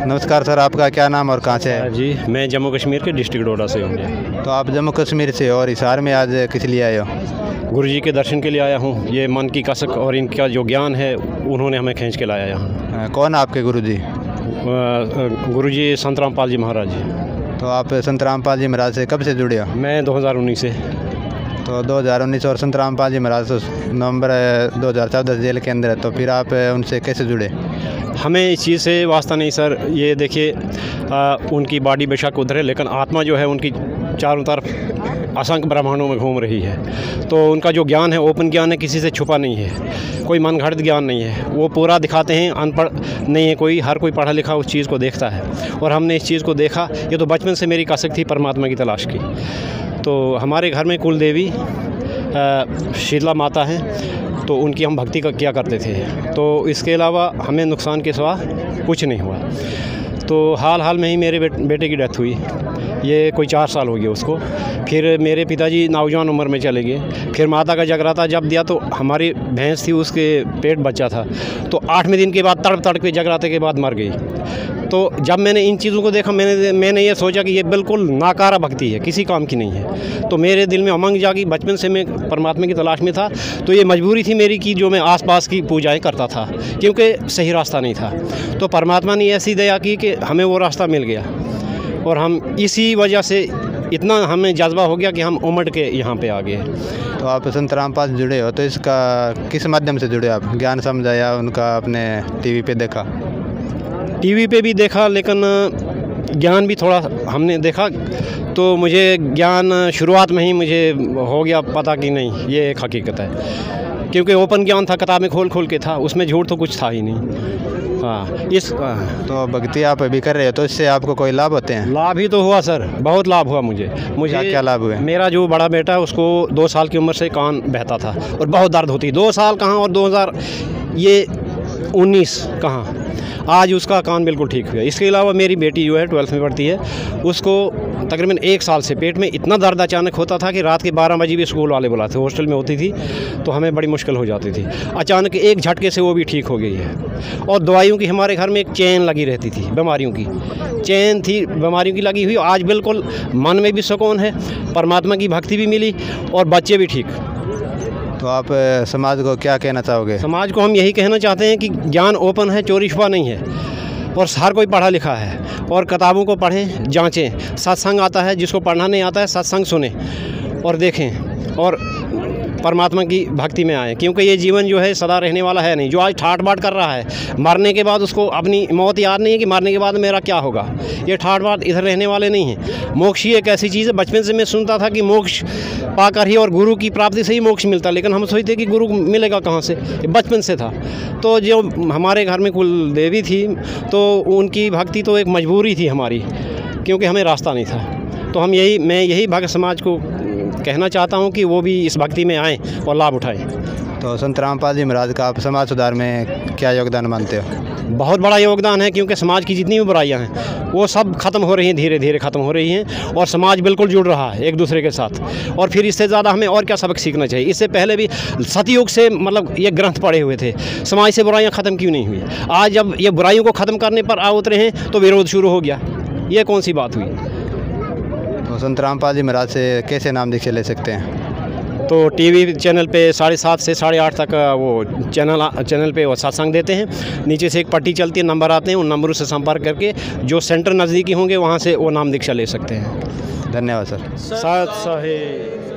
नमस्कार सर, आपका क्या नाम और कहाँ से है? जी, मैं जम्मू कश्मीर के डिस्ट्रिक्ट डोडा से हूँ जी। तो आप जम्मू कश्मीर से हो और हिसार में आज किस लिए आए हो? गुरु जी के दर्शन के लिए आया हूँ। ये मन की कसक और इनका जो ज्ञान है उन्होंने हमें खींच के लाया यहाँ। कौन आपके गुरु जी? गुरु जी संत रामपाल जी महाराज जी। तो आप संत रामपाल जी महाराज से कब से जुड़े हो? मैं 2019 से। तो 2019 और संत रामपाल जी महाराज तो नवंबर 2014 जेल के अंदर है, तो फिर आप उनसे कैसे जुड़े? हमें इस चीज़ से वास्ता नहीं सर। ये देखिए उनकी बॉडी बेशक उधर है, लेकिन आत्मा जो है उनकी चारों तरफ असंख्य ब्रह्मांडों में घूम रही है। तो उनका जो ज्ञान है ओपन ज्ञान है, किसी से छुपा नहीं है, कोई मनगढ़ंत ज्ञान नहीं है। वो पूरा दिखाते हैं, अनपढ़ नहीं है कोई, हर कोई पढ़ा लिखा उस चीज़ को देखता है। और हमने इस चीज़ को देखा। ये तो बचपन से मेरी कसक थी परमात्मा की तलाश की। तो हमारे घर में कुल देवी शीतला माता है, तो उनकी हम भक्ति का किया करते थे। तो इसके अलावा हमें नुकसान के सिवा कुछ नहीं हुआ। तो हाल में ही मेरे बेटे की डेथ हुई। ये कोई 4 साल हो गए उसको। फिर मेरे पिताजी नौजवान उम्र में चले गए। फिर माता का जगराता जब दिया तो हमारी भैंस थी, उसके पेट बच्चा था, तो 8वें दिन के बाद तड़प के जगराते के बाद मर गई। तो जब मैंने इन चीज़ों को देखा, मैंने ये सोचा कि ये बिल्कुल नाकारा भक्ति है, किसी काम की नहीं है। तो मेरे दिल में उमंग जागी। बचपन से मैं परमात्मा की तलाश में था, तो ये मजबूरी थी मेरी कि जो मैं आसपास की पूजाएं करता था, क्योंकि सही रास्ता नहीं था। तो परमात्मा ने ऐसी दया की कि हमें वो रास्ता मिल गया, और हम इसी वजह से इतना हमें जज्बा हो गया कि हम उमड़ के यहाँ पे आ गए। तो आप संत रामपाल से जुड़े हो, तो इसका किस माध्यम से जुड़े? आप ज्ञान समझा या उनका अपने टीवी पे देखा? टीवी पे भी देखा, लेकिन ज्ञान भी थोड़ा हमने देखा। तो मुझे ज्ञान शुरुआत में ही मुझे हो गया पता कि नहीं, ये एक हकीकत है, क्योंकि ओपन ज्ञान था, किताबें खोल के था, उसमें झूठ तो कुछ था ही नहीं। तो भक्ति आप अभी कर रहे हो, तो इससे आपको कोई लाभ होते हैं? लाभ ही तो हुआ सर, बहुत लाभ हुआ मुझे। क्या लाभ हुए? मेरा जो बड़ा बेटा है उसको 2 साल की उम्र से कान बहता था और बहुत दर्द होती। 2 साल कहाँ और 2019 कहाँ, आज उसका कान बिल्कुल ठीक हुआ। इसके अलावा मेरी बेटी जो है 12th में पढ़ती है, उसको तकरीबन 1 साल से पेट में इतना दर्द अचानक होता था कि रात के 12 बजे भी स्कूल वाले बुलाते, हॉस्टल में होती थी, तो हमें बड़ी मुश्किल हो जाती थी। अचानक एक झटके से वो भी ठीक हो गई है। और दवाइयों की हमारे घर में एक चेन लगी रहती थी, बीमारियों की चेन थी, बीमारियों की लगी हुई। आज बिल्कुल मन में भी सुकून है, परमात्मा की भक्ति भी मिली और बच्चे भी ठीक। तो आप समाज को क्या कहना चाहोगे? समाज को हम यही कहना चाहते हैं कि ज्ञान ओपन है, चोरी छुपा नहीं है, और हर कोई पढ़ा लिखा है। और किताबों को पढ़ें, जांचें। सत्संग आता है, जिसको पढ़ना नहीं आता है सत्संग सुने और देखें, और परमात्मा की भक्ति में आए, क्योंकि ये जीवन जो है सदा रहने वाला है नहीं। जो आज ठाट बाट कर रहा है, मरने के बाद उसको अपनी मौत याद नहीं है कि मरने के बाद मेरा क्या होगा। ये ठाट बाट इधर रहने वाले नहीं हैं। मोक्ष ही एक ऐसी चीज़ है, बचपन से मैं सुनता था कि मोक्ष पाकर ही और गुरु की प्राप्ति से ही मोक्ष मिलता, लेकिन हम सोचते कि गुरु मिलेगा कहाँ से, बचपन से था। तो जो हमारे घर में कुल देवी थी, तो उनकी भक्ति तो एक मजबूरी थी हमारी, क्योंकि हमें रास्ता नहीं था। तो मैं यही भक्त समाज को कहना चाहता हूँ कि वो भी इस भक्ति में आएँ और लाभ उठाएं। तो संत रामपाल जी महाराज का आप समाज सुधार में क्या योगदान मानते हो? बहुत बड़ा योगदान है, क्योंकि समाज की जितनी भी बुराइयां हैं वो सब खत्म हो रही हैं, धीरे धीरे खत्म हो रही हैं, और समाज बिल्कुल जुड़ रहा है एक दूसरे के साथ। और फिर इससे ज़्यादा हमें और क्या सबक सीखना चाहिए? इससे पहले भी सतयुग से मतलब ये ग्रंथ पड़े हुए थे, समाज से बुराइयाँ ख़त्म क्यों नहीं हुई? आज जब ये बुराइयों को ख़त्म करने पर आ उतरे हैं तो विरोध शुरू हो गया। ये कौन सी बात हुई? तो संत रामपाल जी महाराज से कैसे नाम दीक्षा ले सकते हैं? तो टीवी चैनल पे 7:30 से 8:30 तक वो चैनल पे वो सत्संग देते हैं। नीचे से एक पट्टी चलती है, नंबर आते हैं, उन नंबरों से संपर्क करके जो सेंटर नज़दीकी होंगे वहाँ से वो नाम दीक्षा ले सकते हैं। धन्यवाद सर। सत साहिब।